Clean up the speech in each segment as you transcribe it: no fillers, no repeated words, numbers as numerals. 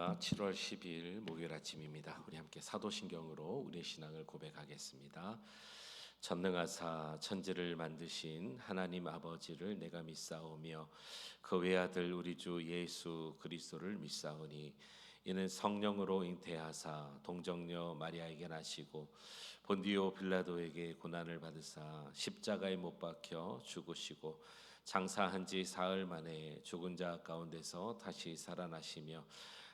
찬양합니다. 7월 10일 목요일 아침입니다. 우리 함께 사도신경으로 우리의 신앙을 고백하겠습니다. 전능하사 천지를 만드신 하나님 아버지를 내가 믿사오며 그 외아들 우리 주 예수 그리스도를 믿사오니 이는 성령으로 잉태하사 동정녀 마리아에게 나시고 본디오 빌라도에게 고난을 받으사 십자가에 못 박혀 죽으시고 장사한 지 사흘 만에 죽은 자 가운데서 다시 살아나시며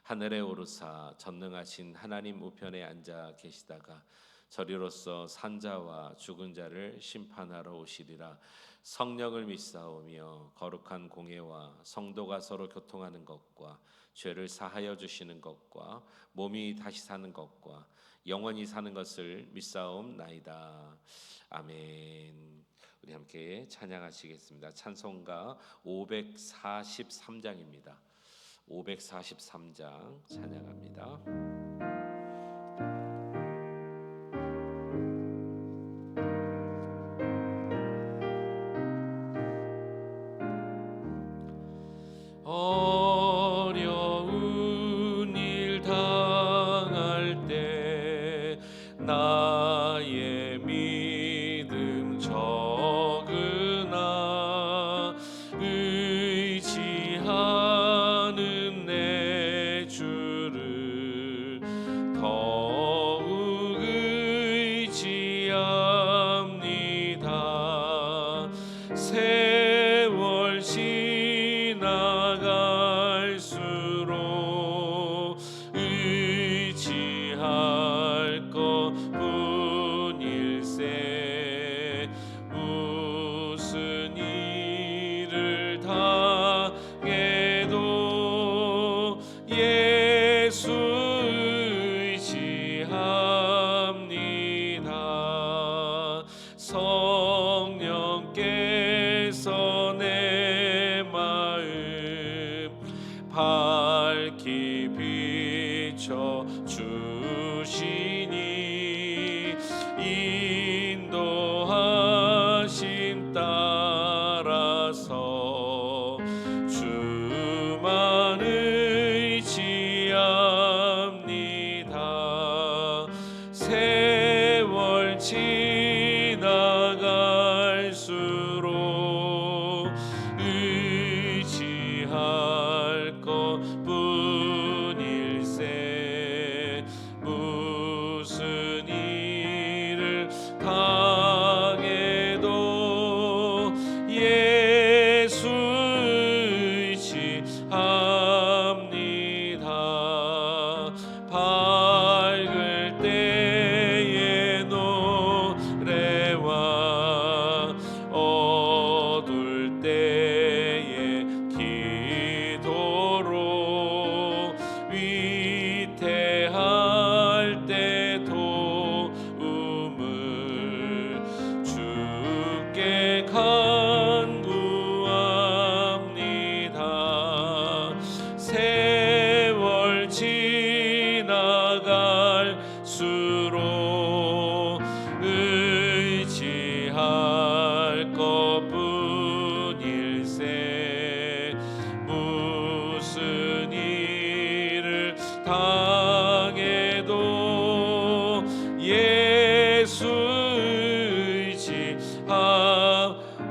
하늘에 오르사 전능하신 하나님 우편에 앉아 계시다가 저리로서 산자와 죽은 자를 심판하러 오시리라. 성령을 믿사오며 거룩한 공회와 성도가 서로 교통하는 것과 죄를 사하여 주시는 것과 몸이 다시 사는 것과 영원히 사는 것을 믿사옵나이다. 아멘. 우리 함께 찬양하시겠습니다. 찬송가 543장입니다. 543장 찬양합니다. 어려운 일 당할 때 나의 믿음 적으나 의지하는 내 주를 더욱 의지합니다. 세월 지나갈수록 의지할 것뿐일세. 무슨 일을 당해도 예수 의지합니다. 성령께서 내 마음 밝히 비춰 주시니 인도하심 따라서 주만 의지합니다. 세월 지나갈수록 의지할 것뿐일세. 무슨 일을 당해도 예수 의지합니다. 밝을 때의 노래와 어두울 때의 기도로 위태할 때 도움을 주께 간구합니다. 세월 지나갈수록 의지할 것뿐일세. 무슨 일을 당해도 예수 의지합니다.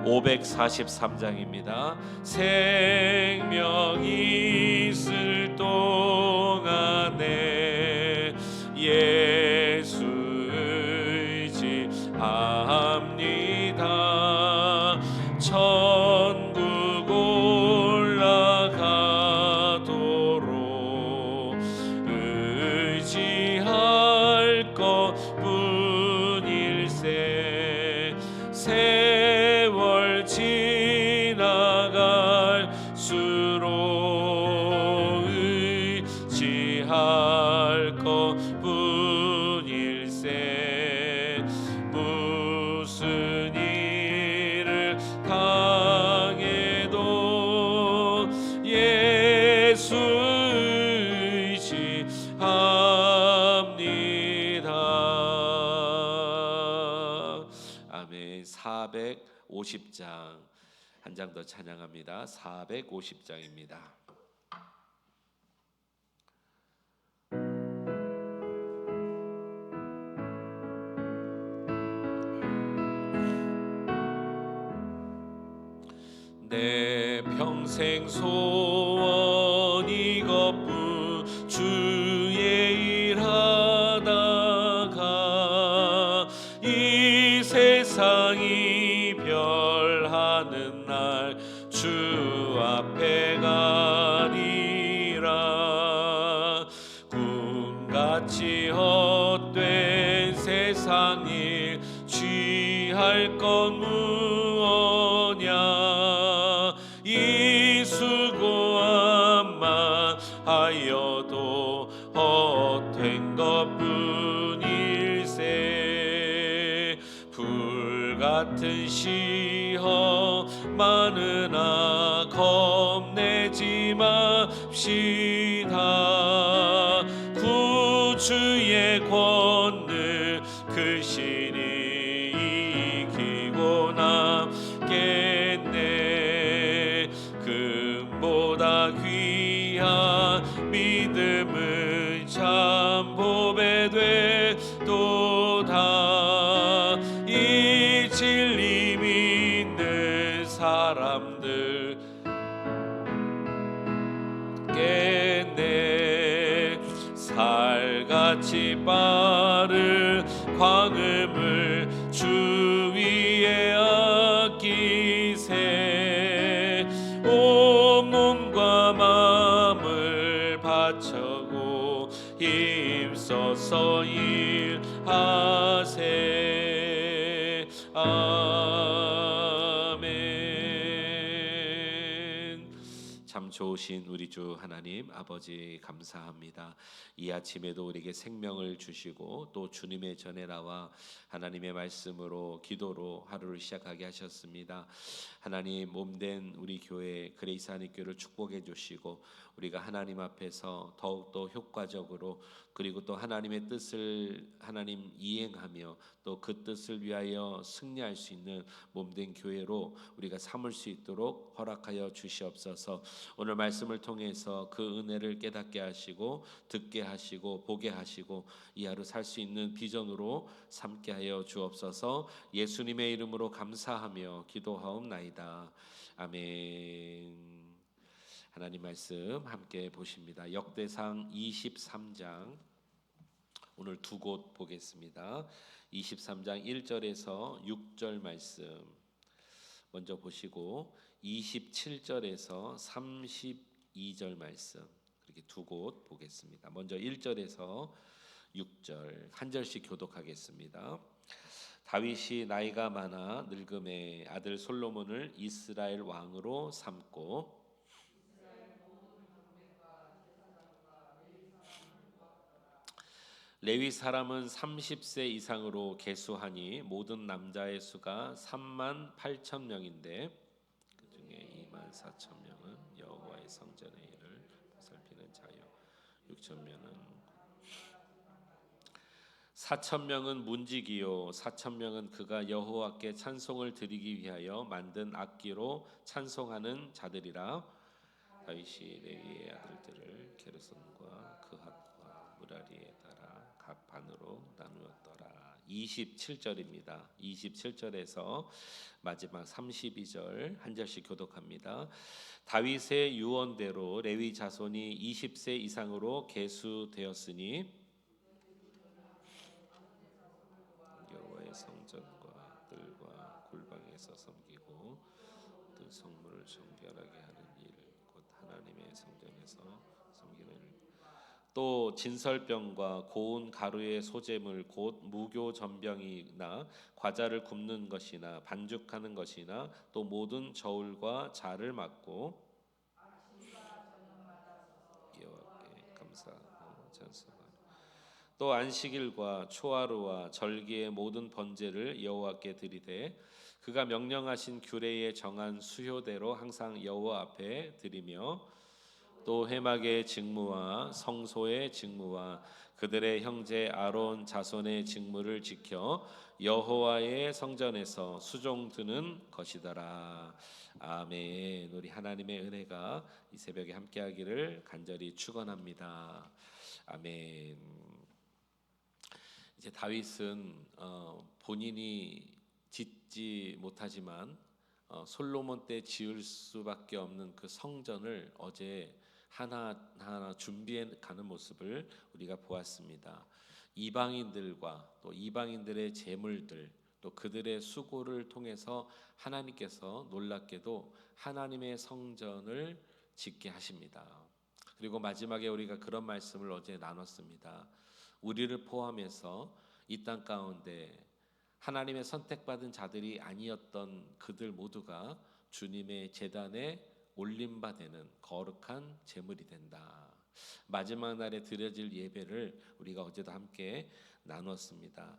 543장입니다. 생명 있을 동안에 예수 의지합니다. 천국 올라가도록 의지할 것뿐일세. 세월 지나갈수록 의지할 것뿐일세. 무슨 일을 당해도 예수 의지합니다. 아멘. 450장 한 장 더 찬양합니다. 450장입니다. 내 평생 소원 이것뿐 주의 일하다가 이 세상 이별하는 날 주 앞에 가리라. 꿈같이 헛된 세상 일 취할 건 무엇냐. 이 수고함만 하여도 헛된 것뿐일세. 불같은 시험 많으나 겁내지 맙시다. 구주의 권능 크시니 이기고 남겠네. 금보다 귀한 믿음은 참 보배 되도다. 이 진리 믿는 사람들 겠네. 살같이 빠른 광음을 주 위에 아끼세. 온 몸과 마음을 바쳐고 힘써서 일하세. 아멘. 참 좋으신 우리 주 하나님 아버지 감사합니다. 이 아침에도 우리에게 생명을 주시고 또 주님의 전에 나와 하나님의 말씀으로 기도로 하루를 시작하게 하셨습니다. 하나님 몸된 우리 교회 그레이스 한인교회를 축복해 주시고 우리가 하나님 앞에서 더욱더 효과적으로 그리고 또 하나님의 뜻을 하나님 이행하며 또 그 뜻을 위하여 승리할 수 있는 몸된 교회로 우리가 삼을 수 있도록 허락하여 주시옵소서. 오늘 말씀을 통해서 그 은혜를 깨닫게 하시고 듣게 하시고 보게 하시고 이 하루 살 수 있는 비전으로 삼게 하여 주옵소서. 예수님의 이름으로 감사하며 기도하옵나이다. 아멘. 하나님 말씀 함께 보십니다. 역대상 23장 오늘 두 곳 보겠습니다. 23장 1절에서 6절 말씀 먼저 보시고 27절에서 32절 말씀 이렇게 두 곳 보겠습니다. 먼저 1절에서 6절 한 절씩 교독하겠습니다. 다윗이 나이가 많아 늙음에 아들 솔로몬을 이스라엘 왕으로 삼고 레위 사람은 30세 이상으로 계수하니 모든 남자의 수가 3만 8천 명인데 그 중에 2만 4천 명은 여호와의 성전의 일을 살피는 자요 6천 명은 4천 명은 문지기요 4천 명은 그가 여호와께 찬송을 드리기 위하여 만든 악기로 찬송하는 자들이라. 다윗이 레위의 아들들을 게르손과 그핫과 무라리에 따라 각 반으로 나누었더라. 27절입니다. 27절에서 마지막 32절 한 절씩 교독합니다. 다윗의 유언대로 레위 자손이 20세 이상으로 계수되었으니 여호와의 성전과 뜰과 골방에서 섬기고 또 성물을 정결하게 하는 일 곧 하나님의 성전에서 섬기는 일 또 진설병과 고운 가루의 소재물 곧 무교 전병이나 과자를 굽는 것이나 반죽하는 것이나 또 모든 저울과 자를 맡고 여호와께 감사하고 찬송하라. 또 안식일과 초하루와 절기의 모든 번제를 여호와께 드리되 그가 명령하신 규례에 정한 수효대로 항상 여호와 앞에 드리며 또 회막의 직무와 성소의 직무와 그들의 형제 아론 자손의 직무를 지켜 여호와의 성전에서 수종 드는 것이더라. 아멘. 우리 하나님의 은혜가 이 새벽에 함께하기를 간절히 축원합니다. 아멘. 이제 다윗은 본인이 짓지 못하지만 솔로몬 때 지을 수밖에 없는 그 성전을 어제 하나하나 준비해 가는 모습을 우리가 보았습니다. 이방인들과 또 이방인들의 재물들 또 그들의 수고를 통해서 하나님께서 놀랍게도 하나님의 성전을 짓게 하십니다. 그리고 마지막에 우리가 그런 말씀을 어제 나눴습니다. 우리를 포함해서 이 땅 가운데 하나님의 선택받은 자들이 아니었던 그들 모두가 주님의 제단에 올림바 되는 거룩한 제물이 된다. 마지막 날에 드려질 예배를 우리가 어제도 함께 나눴습니다.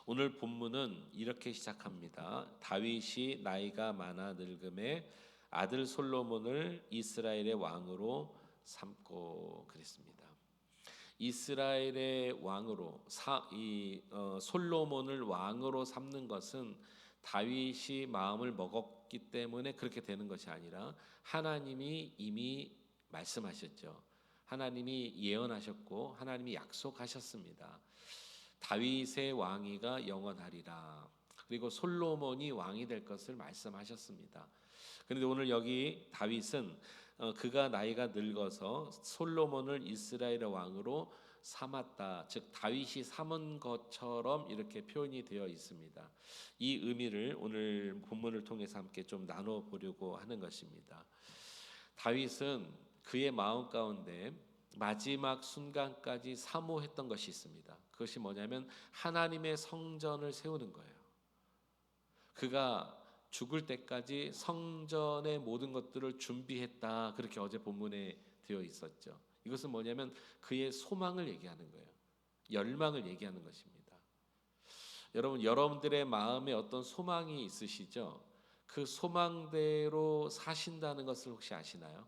오늘 본문은 이렇게 시작합니다. 다윗이 나이가 많아 늙음에 아들 솔로몬을 이스라엘의 왕으로 삼고 그랬습니다. 이스라엘의 왕으로 솔로몬을 왕으로 삼는 것은 다윗이 마음을 먹었기 때문에 그렇게 되는 것이 아니라 하나님이 이미 말씀하셨죠. 하나님이 예언하셨고 하나님이 약속하셨습니다. 다윗의 왕위가 영원하리라. 그리고 솔로몬이 왕이 될 것을 말씀하셨습니다. 그런데 오늘 여기 다윗은 그가 나이가 늙어서 솔로몬을 이스라엘의 왕으로 삼았다. 즉 다윗이 삼은 것처럼 이렇게 표현이 되어 있습니다. 이 의미를 오늘 본문을 통해서 함께 좀 나눠 보려고 하는 것입니다. 다윗은 그의 마음 가운데 마지막 순간까지 사모했던 것이 있습니다. 그것이 뭐냐면 하나님의 성전을 세우는 거예요. 그가 죽을 때까지 성전의 모든 것들을 준비했다. 그렇게 어제 본문에 되어 있었죠. 이것은 뭐냐면 그의 소망을 얘기하는 거예요. 열망을 얘기하는 것입니다. 여러분, 여러분들의 마음에 어떤 소망이 있으시죠? 그 소망대로 사신다는 것을 혹시 아시나요?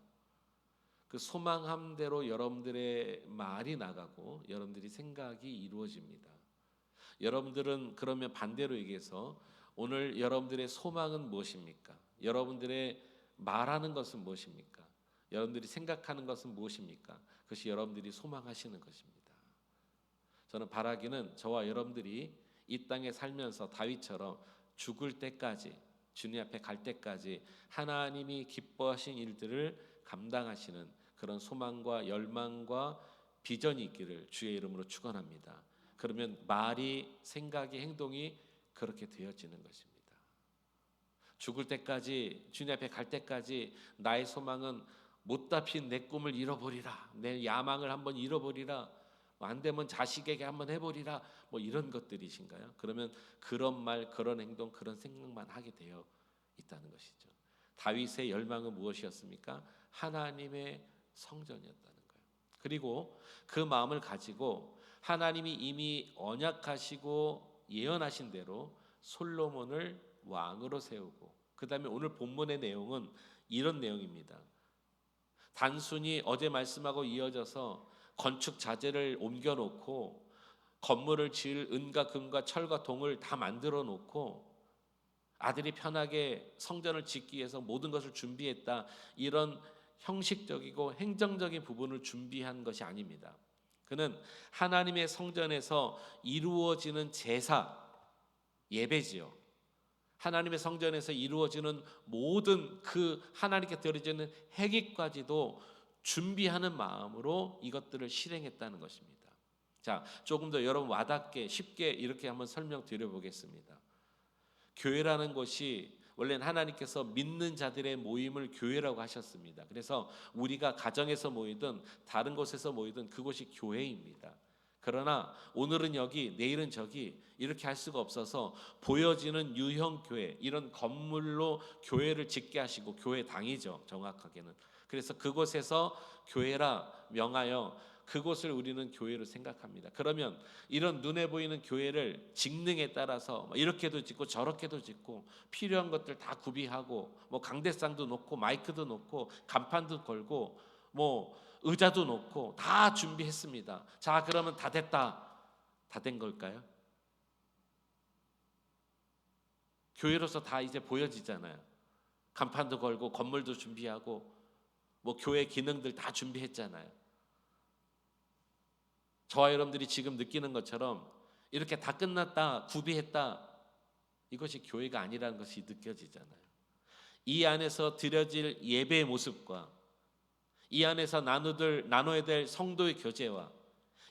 그 소망한 대로 여러분들의 말이 나가고 여러분들이 생각이 이루어집니다. 여러분들은 그러면 반대로 얘기해서 오늘 여러분들의 소망은 무엇입니까? 여러분들의 말하는 것은 무엇입니까? 여러분들이 생각하는 것은 무엇입니까? 그것이 여러분들이 소망하시는 것입니다. 저는 바라기는 저와 여러분들이 이 땅에 살면서 다윗처럼 죽을 때까지 주님 앞에 갈 때까지 하나님이 기뻐하신 일들을 감당하시는 그런 소망과 열망과 비전이 있기를 주의 이름으로 축원합니다. 그러면 말이, 생각이, 행동이 그렇게 되어지는 것입니다. 죽을 때까지 주님 앞에 갈 때까지 나의 소망은 못다 핀 내 꿈을 잃어버리라, 내 야망을 한번 잃어버리라, 안 되면 자식에게 한번 해버리라, 뭐 이런 것들이신가요? 그러면 그런 말, 그런 행동, 그런 생각만 하게 되어 있다는 것이죠. 다윗의 열망은 무엇이었습니까? 하나님의 성전이었다는 거예요. 그리고 그 마음을 가지고 하나님이 이미 언약하시고 예언하신 대로 솔로몬을 왕으로 세우고, 그 다음에 오늘 본문의 내용은 이런 내용입니다. 단순히 어제 말씀하고 이어져서 건축 자재를 옮겨놓고 건물을 지을 은과 금과 철과 동을 다 만들어 놓고 아들이 편하게 성전을 짓기 위해서 모든 것을 준비했다, 이런 형식적이고 행정적인 부분을 준비한 것이 아닙니다. 그는 하나님의 성전에서 이루어지는 제사, 예배지요. 하나님의 성전에서 이루어지는 모든 그 하나님께 드려지는 행위까지도 준비하는 마음으로 이것들을 실행했다는 것입니다. 자, 조금 더 여러분 와닿게 쉽게 이렇게 한번 설명드려 보겠습니다. 교회라는 것이 원래는 하나님께서 믿는 자들의 모임을 교회라고 하셨습니다. 그래서 우리가 가정에서 모이든 다른 곳에서 모이든 그곳이 교회입니다. 그러나 오늘은 여기, 내일은 저기 이렇게 할 수가 없어서 보여지는 유형 교회, 이런 건물로 교회를 짓게 하시고, 교회당이죠 정확하게는. 그래서 그곳에서 교회라 명하여 그곳을 우리는 교회로 생각합니다. 그러면 이런 눈에 보이는 교회를 직능에 따라서 이렇게도 짓고 저렇게도 짓고 필요한 것들 다 구비하고 뭐 강대상도 놓고 마이크도 놓고 간판도 걸고 뭐 의자도 놓고 다 준비했습니다. 자, 그러면 다 됐다. 다 된 걸까요? 교회로서 다 이제 보여지잖아요. 간판도 걸고 건물도 준비하고 뭐 교회 기능들 다 준비했잖아요. 저와 여러분들이 지금 느끼는 것처럼 이렇게 다 끝났다, 구비했다, 이것이 교회가 아니라는 것이 느껴지잖아요. 이 안에서 드려질 예배의 모습과 이 안에서 나눠야 될 성도의 교제와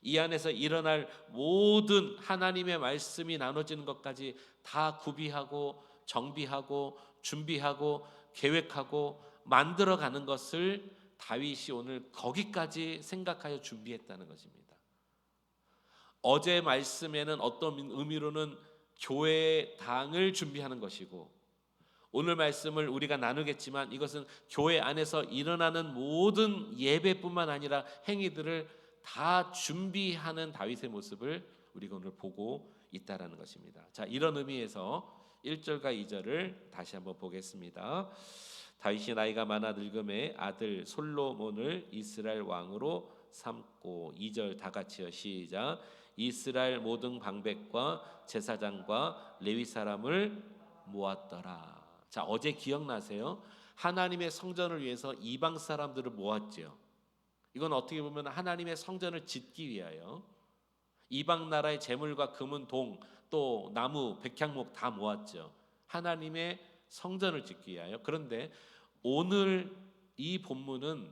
이 안에서 일어날 모든 하나님의 말씀이 나눠지는 것까지 다 구비하고 정비하고 준비하고 계획하고 만들어가는 것을 다윗이 오늘 거기까지 생각하여 준비했다는 것입니다. 어제 말씀에는 어떤 의미로는 교회의 당을 준비하는 것이고, 오늘 말씀을 우리가 나누겠지만 이것은 교회 안에서 일어나는 모든 예배뿐만 아니라 행위들을 다 준비하는 다윗의 모습을 우리가 오늘 보고 있다라는 것입니다. 자, 이런 의미에서 1절과 2절을 다시 한번 보겠습니다. 다윗이 나이가 많아 늙음에 아들 솔로몬을 이스라엘 왕으로 삼고, 2절 다 같이요. 시작. 이스라엘 모든 방백과 제사장과 레위 사람을 모았더라. 자, 어제 기억나세요? 하나님의 성전을 위해서 이방 사람들을 모았죠. 이건 어떻게 보면 하나님의 성전을 짓기 위하여 이방 나라의 재물과 금은 동, 또 나무, 백향목 다 모았죠. 하나님의 성전을 짓기 위하여. 그런데 오늘 이 본문은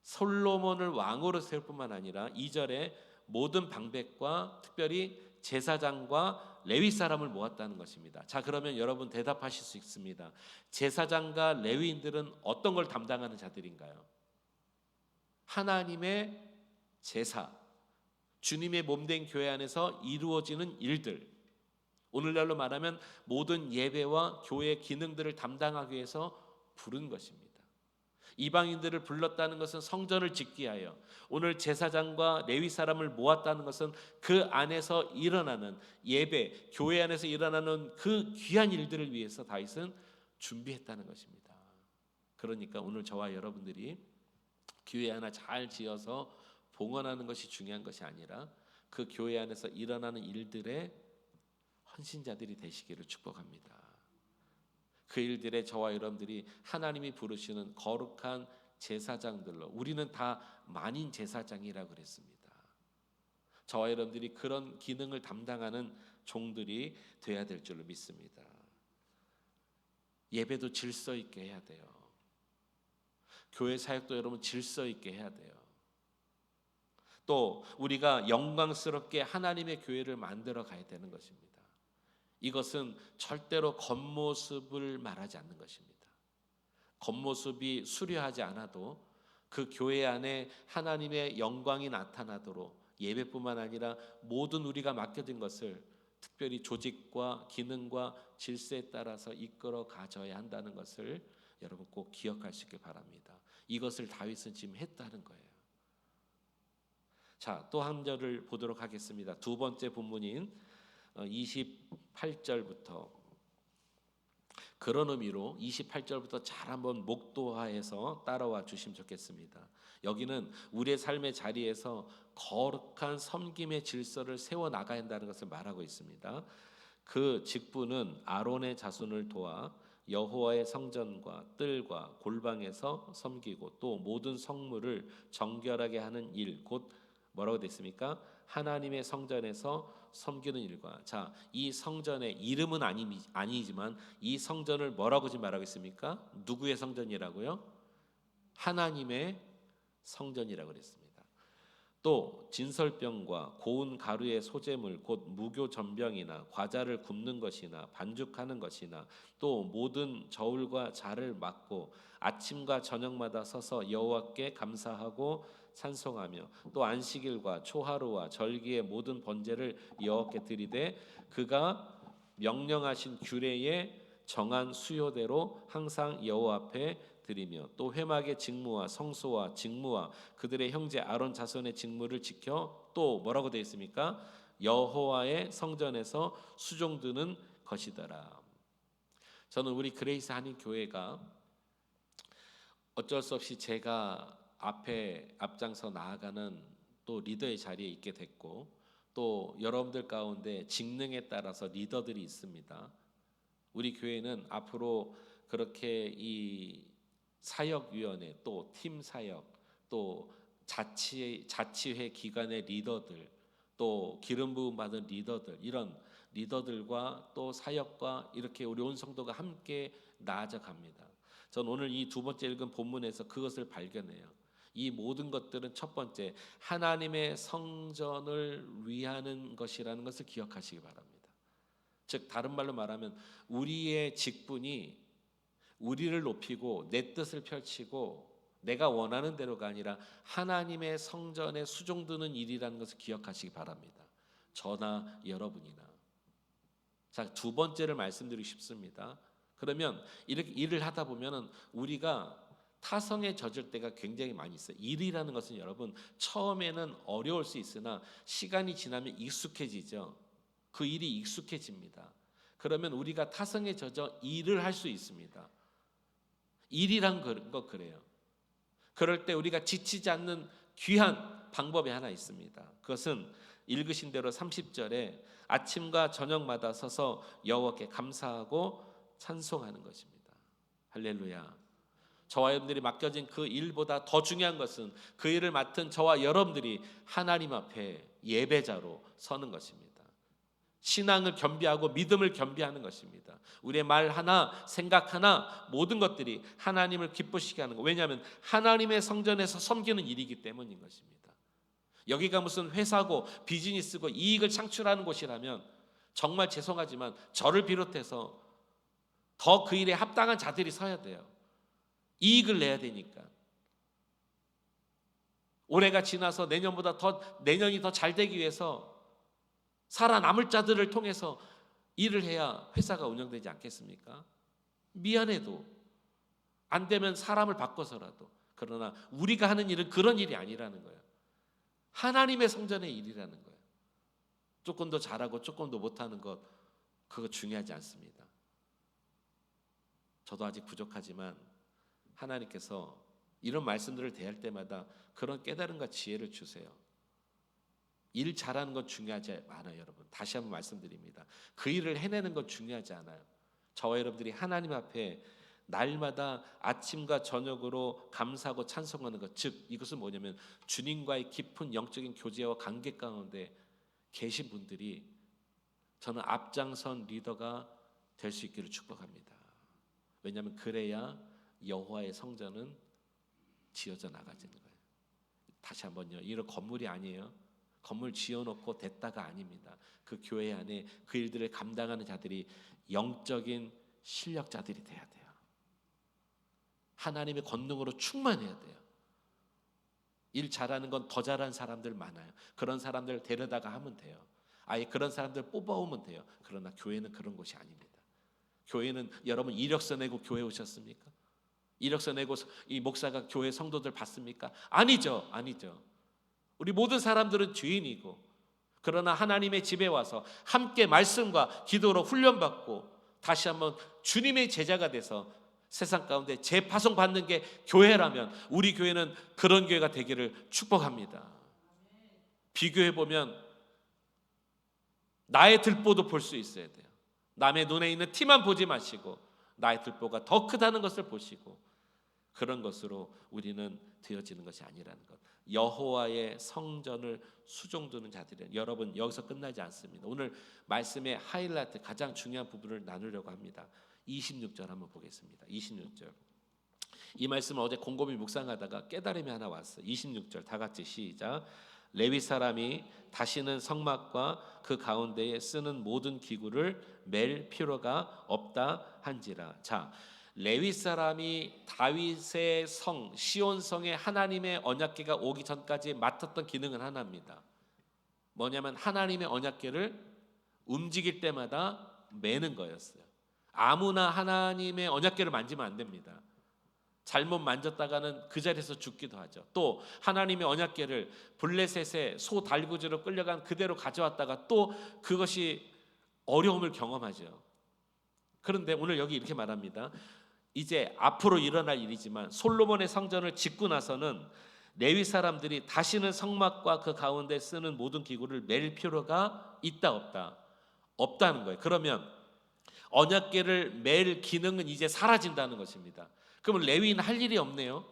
솔로몬을 왕으로 세울 뿐만 아니라 2절에 모든 방백과 특별히 제사장과 레위 사람을 모았다는 것입니다. 자, 그러면 여러분 대답하실 수 있습니다. 제사장과 레위인들은 어떤 걸 담당하는 자들인가요? 하나님의 제사, 주님의 몸된 교회 안에서 이루어지는 일들, 오늘날로 말하면 모든 예배와 교회의 기능들을 담당하기 위해서 부른 것입니다. 이방인들을 불렀다는 것은 성전을 짓기 위하여, 오늘 제사장과 레위 사람을 모았다는 것은 그 안에서 일어나는 예배, 교회 안에서 일어나는 그 귀한 일들을 위해서 다윗은 준비했다는 것입니다. 그러니까 오늘 저와 여러분들이 교회 하나 잘 지어서 봉헌하는 것이 중요한 것이 아니라 그 교회 안에서 일어나는 일들의 헌신자들이 되시기를 축복합니다. 그 일들에 저와 여러분들이 하나님이 부르시는 거룩한 제사장들로, 우리는 다 만인 제사장이라고 그랬습니다. 저와 여러분들이 그런 기능을 담당하는 종들이 돼야 될 줄로 믿습니다. 예배도 질서 있게 해야 돼요. 교회 사역도 여러분 질서 있게 해야 돼요. 또 우리가 영광스럽게 하나님의 교회를 만들어 가야 되는 것입니다. 이것은 절대로 겉모습을 말하지 않는 것입니다. 겉모습이 수려하지 않아도 그 교회 안에 하나님의 영광이 나타나도록 예배뿐만 아니라 모든 우리가 맡겨진 것을 특별히 조직과 기능과 질서에 따라서 이끌어 가져야 한다는 것을 여러분 꼭 기억할 수 있길 바랍니다. 이것을 다윗은 지금 했다는 거예요. 자, 또 한 절을 보도록 하겠습니다. 두 번째 본문인 28절부터, 그런 의미로 28절부터 잘 한번 목도하해서 따라와 주시면 좋겠습니다. 여기는 우리의 삶의 자리에서 거룩한 섬김의 질서를 세워 나가야 한다는 것을 말하고 있습니다. 그 직분은 아론의 자손을 도와 여호와의 성전과 뜰과 골방에서 섬기고, 또 모든 성물을 정결하게 하는 일, 곧 뭐라고 됐습니까? 하나님의 성전에서 섬기는 일과. 자, 이 성전의 이름은 아니지만 이 성전을 뭐라고 지금 말하고 있습니까? 누구의 성전이라고요? 하나님의 성전이라고 그랬습니다. 또 진설병과 고운 가루의 소재물, 곧 무교 전병이나 과자를 굽는 것이나 반죽하는 것이나, 또 모든 저울과 자를 맡고 아침과 저녁마다 서서 여호와께 감사하고 찬송하며, 또 안식일과 초하루와 절기의 모든 번제를 여호와께 드리되, 그가 명령하신 규례에 정한 수요대로 항상 여호와 앞에 드리며, 또 회막의 직무와 성소와 직무와 그들의 형제 아론 자손의 직무를 지켜, 또 뭐라고 되어 있습니까? 여호와의 성전에서 수종드는 것이더라. 저는 우리 그레이스 한인 교회가 어쩔 수 없이 제가 앞장서 나아가는 또 리더의 자리에 있게 됐고, 또 여러분들 가운데 직능에 따라서 리더들이 있습니다. 우리 교회는 앞으로 그렇게 이 사역위원회, 또 팀 사역, 또 자치회 기관의 리더들, 또 기름 부음 받은 리더들, 이런 리더들과 또 사역과 이렇게 우리 온 성도가 함께 나아져 갑니다. 전 오늘 이 두 번째 읽은 본문에서 그것을 발견해요. 이 모든 것들은 첫 번째 하나님의 성전을 위하는 것이라는 것을 기억하시기 바랍니다. 즉 다른 말로 말하면 우리의 직분이 우리를 높이고 내 뜻을 펼치고 내가 원하는 대로가 아니라 하나님의 성전에 수종드는 일이라는 것을 기억하시기 바랍니다. 저나 여러분이나. 자, 두 번째를 말씀드리고 싶습니다. 그러면 이렇게 일을 하다 보면은 우리가 타성에 젖을 때가 굉장히 많이 있어요. 일이라는 것은 여러분 처음에는 어려울 수 있으나 시간이 지나면 익숙해지죠. 그 일이 익숙해집니다. 그러면 우리가 타성에 젖어 일을 할 수 있습니다. 일이란 거 그래요. 그럴 때 우리가 지치지 않는 귀한 방법이 하나 있습니다. 그것은 읽으신 대로 30절에 아침과 저녁마다 서서 여호와께 감사하고 찬송하는 것입니다. 할렐루야. 저와 여러분들이 맡겨진 그 일보다 더 중요한 것은 그 일을 맡은 저와 여러분들이 하나님 앞에 예배자로 서는 것입니다. 신앙을 겸비하고 믿음을 겸비하는 것입니다. 우리의 말 하나, 생각 하나, 모든 것들이 하나님을 기쁘시게 하는 것. 왜냐하면 하나님의 성전에서 섬기는 일이기 때문인 것입니다. 여기가 무슨 회사고 비즈니스고 이익을 창출하는 곳이라면 정말 죄송하지만 저를 비롯해서 더 그 일에 합당한 자들이 서야 돼요. 이익을 내야 되니까. 올해가 지나서 내년이 더 잘 되기 위해서 살아남을 자들을 통해서 일을 해야 회사가 운영되지 않겠습니까? 미안해도 안 되면 사람을 바꿔서라도. 그러나 우리가 하는 일은 그런 일이 아니라는 거예요. 하나님의 성전의 일이라는 거예요. 조금 더 잘하고 조금 더 못하는 것 그거 중요하지 않습니다. 저도 아직 부족하지만 하나님께서 이런 말씀들을 대할 때마다 그런 깨달음과 지혜를 주세요. 일 잘하는 건 중요하지 않아요, 여러분. 다시 한번 말씀드립니다. 그 일을 해내는 건 중요하지 않아요. 저와 여러분들이 하나님 앞에 날마다 아침과 저녁으로 감사하고 찬송하는 것, 즉 이것은 뭐냐면 주님과의 깊은 영적인 교제와 관계 가운데 계신 분들이 저는 앞장선 리더가 될 수 있기를 축복합니다. 왜냐하면 그래야 여호와의 성전은 지어져 나가지는 거예요. 다시 한번요. 이런 건물이 아니에요. 건물 지어놓고 됐다가 아닙니다. 그 교회 안에 그 일들을 감당하는 자들이 영적인 실력자들이 돼야 돼요. 하나님의 권능으로 충만해야 돼요. 일 잘하는 건 더 잘하는 사람들 많아요. 그런 사람들 데려다가 하면 돼요. 아예 그런 사람들 뽑아오면 돼요. 그러나 교회는 그런 곳이 아닙니다. 교회는 여러분 이력서 내고 교회 오셨습니까? 이력서 내고 이 목사가 교회 성도들 봤습니까? 아니죠. 우리 모든 사람들은 죄인이고 그러나 하나님의 집에 와서 함께 말씀과 기도로 훈련받고 다시 한번 주님의 제자가 돼서 세상 가운데 재파송받는 게 교회라면 우리 교회는 그런 교회가 되기를 축복합니다. 비교해보면 나의 들보도 볼 수 있어야 돼요. 남의 눈에 있는 티만 보지 마시고 나의 들보가 더 크다는 것을 보시고 그런 것으로 우리는 되어지는 것이 아니라는 것. 여호와의 성전을 수종드는 자들은 여러분 여기서 끝나지 않습니다. 오늘 말씀의 하이라이트 가장 중요한 부분을 나누려고 합니다. 26절 한번 보겠습니다. 26절. 이 말씀을 어제 곰곰이 묵상하다가 깨달음이 하나 왔어요. 26절 다 같이 시작. 레위 사람이 다시는 성막과 그 가운데에 쓰는 모든 기구를 맬 필요가 없다 한지라. 자, 레위 사람이 다윗의 성 시온성에 하나님의 언약궤가 오기 전까지 맡았던 기능은 하나입니다. 뭐냐면 하나님의 언약궤를 움직일 때마다 매는 거였어요. 아무나 하나님의 언약궤를 만지면 안 됩니다. 잘못 만졌다가는 그 자리에서 죽기도 하죠. 또 하나님의 언약궤를 블레셋의 소 달구지로 끌려간 그대로 가져왔다가 또 그것이 어려움을 경험하죠. 그런데 오늘 여기 이렇게 말합니다. 이제 앞으로 일어날 일이지만 솔로몬의 성전을 짓고 나서는 레위 사람들이 다시는 성막과 그 가운데 쓰는 모든 기구를 맬 필요가 있다 없다? 없다는 거예요. 그러면 언약궤를 맬 기능은 이제 사라진다는 것입니다. 그러면 레위인은 할 일이 없네요.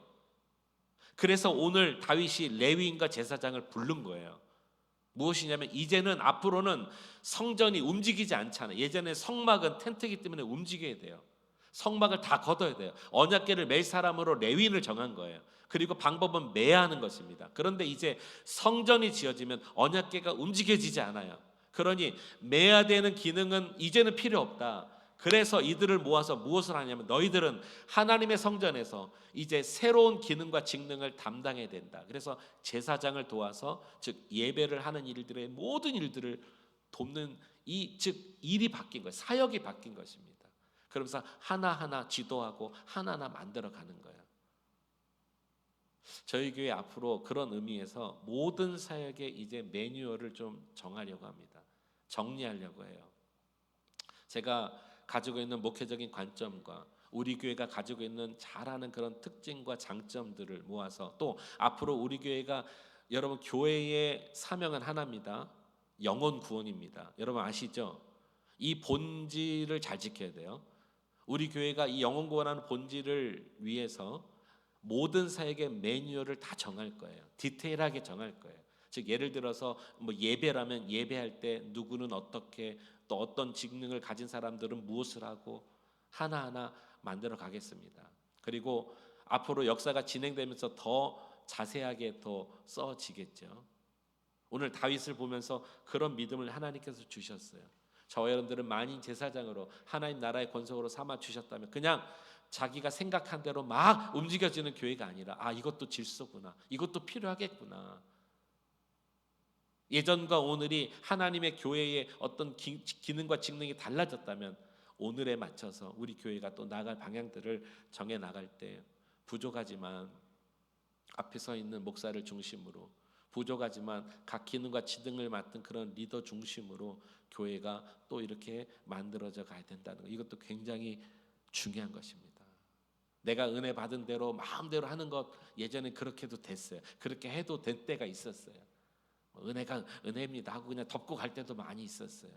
그래서 오늘 다윗이 레위인과 제사장을 부른 거예요. 무엇이냐면 이제는 앞으로는 성전이 움직이지 않잖아요. 예전에 성막은 텐트이기 때문에 움직여야 돼요. 성막을 다 걷어야 돼요. 언약궤를 맬 사람으로 레위인을 정한 거예요. 그리고 방법은 매야 하는 것입니다. 그런데 이제 성전이 지어지면 언약궤가 움직여지지 않아요. 그러니 매야 되는 기능은 이제는 필요 없다. 그래서 이들을 모아서 무엇을 하냐면 너희들은 하나님의 성전에서 이제 새로운 기능과 직능을 담당해야 된다. 그래서 제사장을 도와서 즉 예배를 하는 일들의 모든 일들을 돕는 즉 일이 바뀐 거예요. 사역이 바뀐 것입니다. 그러면서 하나하나 지도하고 하나하나 만들어 가는 거예요. 저희 교회 앞으로 그런 의미에서 모든 사역의 이제 매뉴얼을 좀 정하려고 합니다. 정리하려고 해요. 제가 가지고 있는 목회적인 관점과 우리 교회가 가지고 있는 잘하는 그런 특징과 장점들을 모아서 또 앞으로 우리 교회가 여러분 교회의 사명은 하나입니다. 영혼 구원입니다. 여러분 아시죠? 이 본질을 잘 지켜야 돼요. 우리 교회가 이 영혼 구원하는 본질을 위해서 모든 사역의 매뉴얼을 다 정할 거예요. 디테일하게 정할 거예요. 즉 예를 들어서 뭐 예배라면 예배할 때 누구는 어떻게 또 어떤 직능을 가진 사람들은 무엇을 하고 하나하나 만들어 가겠습니다. 그리고 앞으로 역사가 진행되면서 더 자세하게 더 써지겠죠. 오늘 다윗을 보면서 그런 믿음을 하나님께서 주셨어요. 저와 여러분들은 만인 제사장으로 하나님 나라의 권속으로 삼아 주셨다면 그냥 자기가 생각한 대로 막 움직여지는 교회가 아니라 이것도 질서구나, 이것도 필요하겠구나. 예전과 오늘이 하나님의 교회의 어떤 기능과 직능이 달라졌다면 오늘에 맞춰서 우리 교회가 또 나갈 방향들을 정해 나갈 때 부족하지만 앞에 서 있는 목사를 중심으로 부족하지만 각 기능과 직능을 맡은 그런 리더 중심으로 교회가 또 이렇게 만들어져 가야 된다는 것, 이것도 굉장히 중요한 것입니다. 내가 은혜 받은 대로 마음대로 하는 것 예전에 그렇게 해도 됐어요. 그렇게 해도 된 때가 있었어요. 은혜가 은혜입니다 하고 그냥 덮고 갈 때도 많이 있었어요.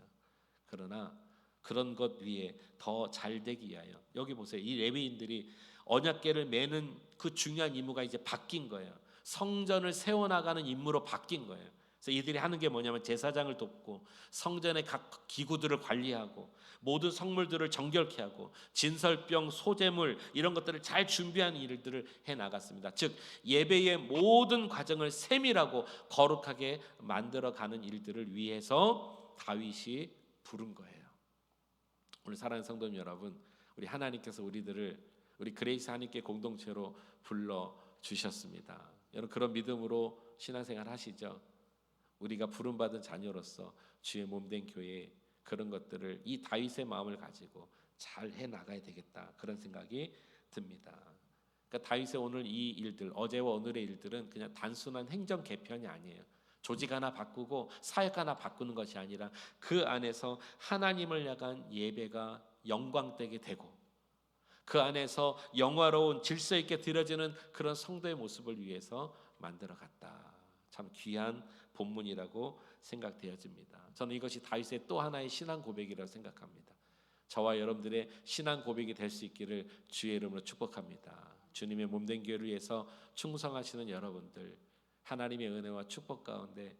그러나 그런 것 위에 더 잘 되기 위하여 여기 보세요. 이 레위인들이 언약궤를 매는 그 중요한 임무가 이제 바뀐 거예요. 성전을 세워나가는 임무로 바뀐 거예요. 그래서 이들이 하는 게 뭐냐면 제사장을 돕고 성전의 각 기구들을 관리하고 모든 성물들을 정결케 하고 진설병, 소재물 이런 것들을 잘 준비하는 일들을 해 나갔습니다. 즉 예배의 모든 과정을 세밀하고 거룩하게 만들어가는 일들을 위해서 다윗이 부른 거예요. 오늘 사랑하는 성도님 여러분, 우리 하나님께서 우리 그레이스 하나님께 공동체로 불러 주셨습니다. 여러분 그런 믿음으로 신앙생활 하시죠? 우리가 부름받은 자녀로서 주의 몸된 교회에 그런 것들을 이 다윗의 마음을 가지고 잘 해 나가야 되겠다, 그런 생각이 듭니다. 그러니까 다윗의 오늘 이 일들, 어제와 오늘의 일들은 그냥 단순한 행정 개편이 아니에요. 조직 하나 바꾸고 사역 하나 바꾸는 것이 아니라 그 안에서 하나님을 향한 예배가 영광되게 되고 그 안에서 영화로운 질서 있게 드려지는 그런 성도의 모습을 위해서 만들어갔다. 참 귀한 본문이라고 생각되어집니다. 저는 이것이 다윗의 또 하나의 신앙 고백이라고 생각합니다. 저와 여러분들의 신앙 고백이 될 수 있기를 주의 이름으로 축복합니다. 주님의 몸된 교회를 위해서 충성하시는 여러분들, 하나님의 은혜와 축복 가운데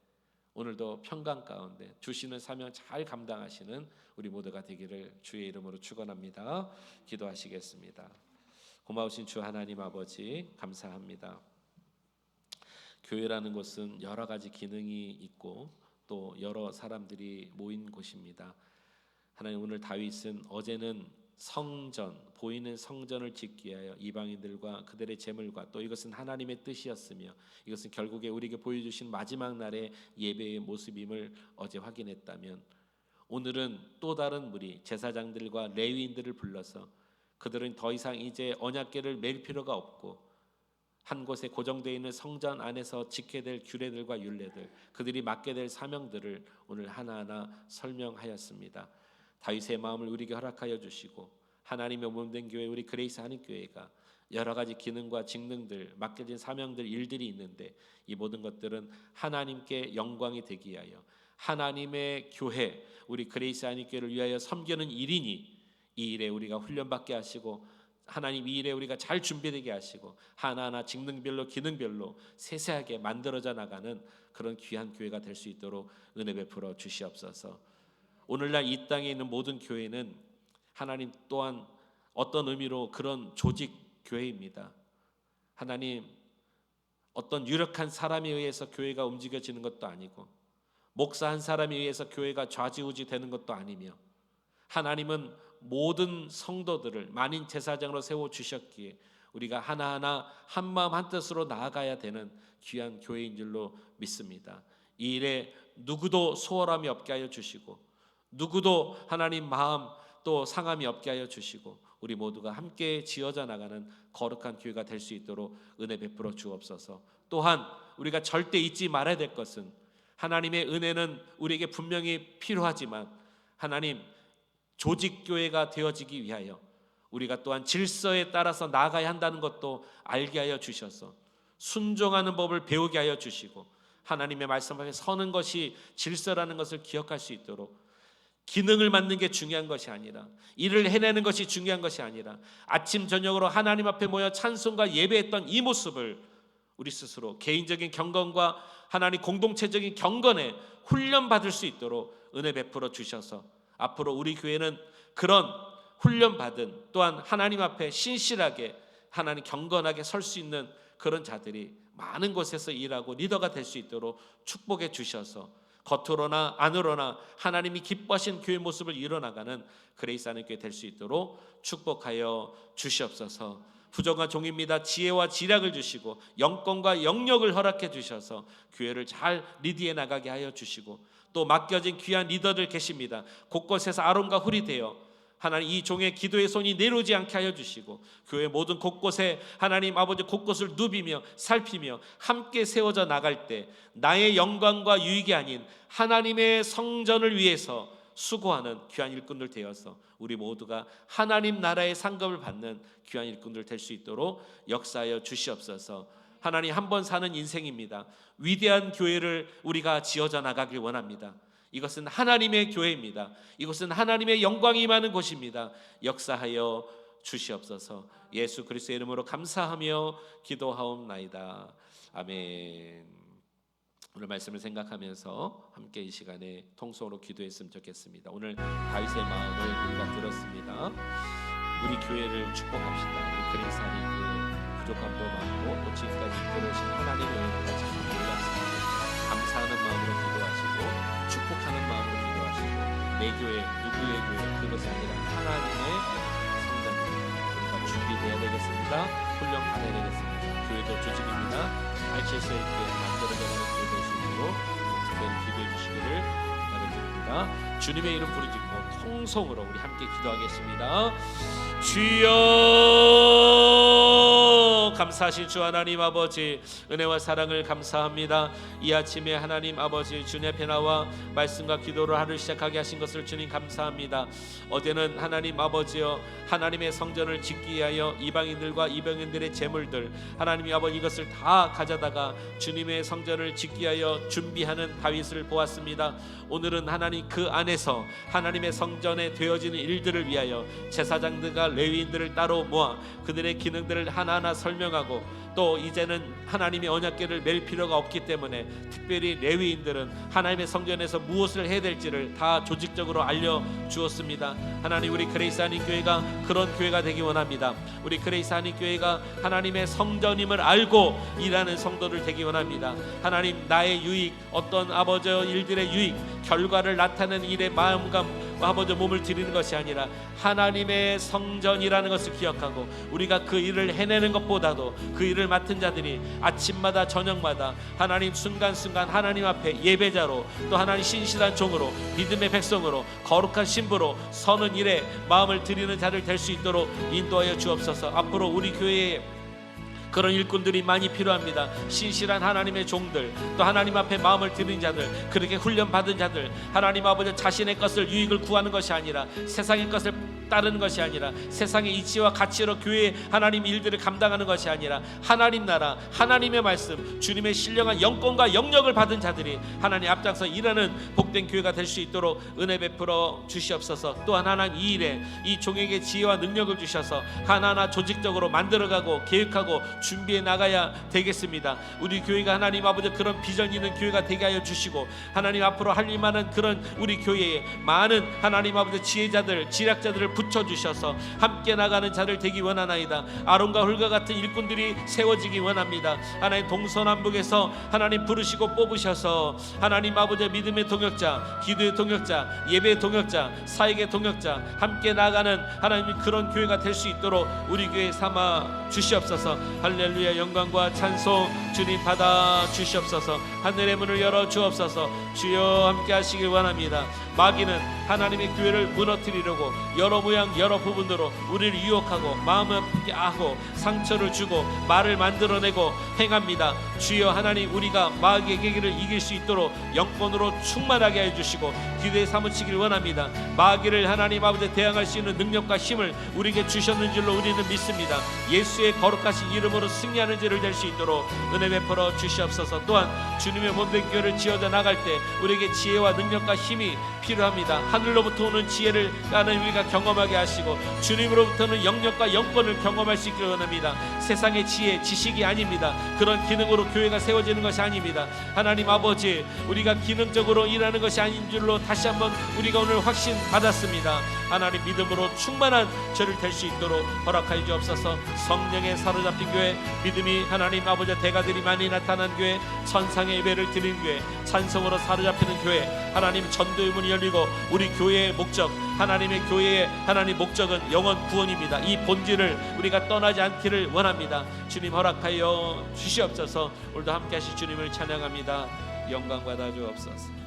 오늘도 평강 가운데 주시는 사명 잘 감당하시는 우리 모두가 되기를 주의 이름으로 축원합니다. 기도하시겠습니다. 고마우신 주 하나님 아버지 감사합니다. 교회라는 곳은 여러 가지 기능이 있고 또 여러 사람들이 모인 곳입니다. 하나님 오늘 다윗은 어제는 성전, 보이는 성전을 짓기 위하여 이방인들과 그들의 재물과 또 이것은 하나님의 뜻이었으며 이것은 결국에 우리에게 보여주신 마지막 날의 예배의 모습임을 어제 확인했다면 오늘은 또 다른 무리 제사장들과 레위인들을 불러서 그들은 더 이상 이제 언약궤를 맬 필요가 없고 한 곳에 고정되어 있는 성전 안에서 지켜야 될 규례들과 율례들, 그들이 맡게 될 사명들을 오늘 하나하나 설명하였습니다. 다윗의 마음을 우리에게 허락하여 주시고 하나님의 몸된 교회 우리 그레이스 한인교회가 여러 가지 기능과 직능들, 맡겨진 사명들, 일들이 있는데 이 모든 것들은 하나님께 영광이 되기 위하여 하나님의 교회 우리 그레이스 한인교회를 위하여 섬기는 일이니 이 일에 우리가 훈련받게 하시고 하나님 이 일에 우리가 잘 준비되게 하시고 하나하나 직능별로 기능별로 세세하게 만들어져 나가는 그런 귀한 교회가 될 수 있도록 은혜 베풀어 주시옵소서. 오늘날 이 땅에 있는 모든 교회는 하나님 또한 어떤 의미로 그런 조직 교회입니다. 하나님, 어떤 유력한 사람에 의해서 교회가 움직여지는 것도 아니고 목사 한 사람에 의해서 교회가 좌지우지 되는 것도 아니며 하나님은 모든 성도들을 만인 제사장으로 세워주셨기에 우리가 하나하나 한마음 한뜻으로 나아가야 되는 귀한 교회인 줄로 믿습니다. 이 일에 누구도 소홀함이 없게 하여 주시고 누구도 하나님 마음 또 상함이 없게 하여 주시고 우리 모두가 함께 지어져 나가는 거룩한 교회가 될 수 있도록 은혜 베풀어 주옵소서. 또한 우리가 절대 잊지 말아야 될 것은 하나님의 은혜는 우리에게 분명히 필요하지만 하나님 조직교회가 되어지기 위하여 우리가 또한 질서에 따라서 나아가야 한다는 것도 알게 하여 주셔서 순종하는 법을 배우게 하여 주시고 하나님의 말씀 앞에 서는 것이 질서라는 것을 기억할 수 있도록 기능을 맡는 게 중요한 것이 아니라 일을 해내는 것이 중요한 것이 아니라 아침 저녁으로 하나님 앞에 모여 찬송과 예배했던 이 모습을 우리 스스로 개인적인 경건과 하나님 공동체적인 경건에 훈련받을 수 있도록 은혜 베풀어 주셔서 앞으로 우리 교회는 그런 훈련받은 또한 하나님 앞에 신실하게 하나님 경건하게 설 수 있는 그런 자들이 많은 곳에서 일하고 리더가 될 수 있도록 축복해 주셔서 겉으로나 안으로나 하나님이 기뻐하신 교회 모습을 이뤄나가는 그레이스 하는 교회 될 수 있도록 축복하여 주시옵소서. 부정한 종입니다. 지혜와 지략을 주시고 영권과 영력을 허락해 주셔서 교회를 잘 리드해 나가게 하여 주시고 또 맡겨진 귀한 리더들 계십니다. 곳곳에서 아론과 훌이 되어 하나님 이 종의 기도의 손이 내려오지 않게 하여 주시고 교회 모든 곳곳에 하나님 아버지 곳곳을 누비며 살피며 함께 세워져 나갈 때 나의 영광과 유익이 아닌 하나님의 성전을 위해서 수고하는 귀한 일꾼들 되어서 우리 모두가 하나님 나라의 상급을 받는 귀한 일꾼들 될 수 있도록 역사하여 주시옵소서. 하나님 한 번 사는 인생입니다. 위대한 교회를 우리가 지어져 나가길 원합니다. 이것은 하나님의 교회입니다. 이것은 하나님의 영광이 임하는 곳입니다. 역사하여 주시옵소서. 예수 그리스도의 이름으로 감사하며 기도하옵나이다. 아멘. 오늘 말씀을 생각하면서 함께 이 시간에 통성으로 기도했으면 좋겠습니다. 오늘 다윗의 마음을 우리가 들었습니다. 우리 교회를 축복합시다. 우리 그레이스 하나님께 부족함도 많고 또 지금까지 이끌어오신 하나님의 은혜가 참 놀랍습니다. 감사하는 마음으로 기도하시고 축복하는 마음으로 기도하시고 내 교회 누구의 교회 그것이 아니라 하나님의 성전입니다. 우리가 준비되어야 되겠습니다. 훈련 받아야 되겠습니다. 교회도 조직입니다. 알체스 있게 만들어져가는 교회 될 수 있도록 특별히 기도해 주시기를 바라드립니다. 주님의 이름 부르짖고 통성으로 우리 함께 기도하겠습니다. 주여, 감사하신 주 하나님 아버지 은혜와 사랑을 감사합니다. 이 아침에 하나님 아버지 주님 앞에 나와 말씀과 기도를 하루 시작하게 하신 것을 주님 감사합니다. 어제는 하나님 아버지여 하나님의 성전을 짓기 위하여 이방인들과 이방인들의 재물들 하나님 아버지 이것을 다 가져다가 주님의 성전을 짓기 위하여 준비하는 다윗을 보았습니다. 오늘은 하나님 그 안에서 하나님의 성전에 되어지는 일들을 위하여 제사장들과 레위인들을 따로 모아 그들의 기능들을 하나하나 설명하고 또 이제는 하나님의 언약궤를 맬 필요가 없기 때문에 특별히 레위인들은 하나님의 성전에서 무엇을 해야 될지를 다 조직적으로 알려주었습니다. 하나님 우리 그레이스 하나님 교회가 그런 교회가 되기 원합니다. 우리 그레이스 하나님 교회가 하나님의 성전임을 알고 일하는 성도들 되기 원합니다. 하나님 나의 유익 어떤 아버지의 일들의 유익 결과를 나타내는 일에 마음과 아버지 몸을 드리는 것이 아니라 하나님의 성전이라는 것을 기억하고 우리가 그 일을 해내는 것보다도 그 일을 맡은 자들이 아침마다 저녁마다 하나님 순간순간 하나님 앞에 예배자로 또 하나님 신실한 종으로 믿음의 백성으로 거룩한 신부로 서는 일에 마음을 드리는 자를 될 수 있도록 인도하여 주옵소서. 앞으로 우리 교회에 그런 일꾼들이 많이 필요합니다. 신실한 하나님의 종들 또 하나님 앞에 마음을 드린 자들 그렇게 훈련받은 자들 하나님 아버지 자신의 것을 유익을 구하는 것이 아니라 세상의 것을 따르는 것이 아니라 세상의 이치와 가치로 교회의 하나님 일들을 감당하는 것이 아니라 하나님 나라 하나님의 말씀 주님의 신령한 영권과 영력을 받은 자들이 하나님 앞장서 일하는 복된 못된 교회가 될 수 있도록 은혜 베풀어 주시옵소서. 또한 하나님 이 일에 이 종에게 지혜와 능력을 주셔서 하나하나 조직적으로 만들어가고 계획하고 준비해 나가야 되겠습니다. 우리 교회가 하나님 아버지 그런 비전 있는 교회가 되게 하여 주시고 하나님 앞으로 할 일만한 그런 우리 교회에 많은 하나님 아버지 지혜자들 지략자들을 붙여주셔서 함께 나가는 자들 되기 원하나이다. 아론과 홀과 같은 일꾼들이 세워지기 원합니다. 하나님 동서남북에서 하나님 부르시고 뽑으셔서 하나님 아버지 믿음의 동역자, 기도의 동역자, 예배의 동역자, 사역의 동역자 함께 나가는 하나님 그런 교회가 될 수 있도록 우리 교회 삼아 주시옵소서. 할렐루야. 영광과 찬송 주님 받아 주시옵소서. 하늘의 문을 열어 주옵소서. 주여 함께 하시길 원합니다. 마귀는 하나님의 교회를 무너뜨리려고 여러 모양 여러 부분으로 우리를 유혹하고 마음을 아프게 하고 상처를 주고 말을 만들어내고 행합니다. 주여 하나님 우리가 마귀의 계기를 이길 수 있도록 영권으로 충만하게 해주시고 기도에 사무치길 원합니다. 마귀를 하나님 아버지 대항할 수 있는 능력과 힘을 우리에게 주셨는 줄로 우리는 믿습니다. 예수의 거룩하신 이름으로 승리하는 자를 될 수 있도록 은혜 베풀어 주시옵소서. 또한 주님의 몸된 교회를 지어져 나갈 때 우리에게 지혜와 능력과 힘이 필요합니다. 하늘로부터 오는 지혜를 하나님 우리가 경험하게 하시고 주님으로부터는 영역과 영권을 경험할 수 있기를 원합니다. 세상의 지혜, 지식이 아닙니다. 그런 기능으로 교회가 세워지는 것이 아닙니다. 하나님 아버지 우리가 기능적으로 일하는 것이 아닌 줄로 다시 한번 우리가 오늘 확신 받았습니다. 하나님 믿음으로 충만한 저를 될 수 있도록 허락하여 주옵소서. 성령에 사로잡힌 교회, 믿음이 하나님 아버지 대가들이 많이 나타난 교회, 천상의 예배를 드리는 교회, 찬성으로 사로잡히는 교회, 하나님 전도의 문이 열리고 우리 교회의 목적, 하나님의 교회의 하나님 목적은 영원 구원입니다. 이 본질을 우리가 떠나지 않기를 원합니다. 주님 허락하여 주시옵소서. 오늘도 함께 하실 주님을 찬양합니다. 영광 받아 주옵소서.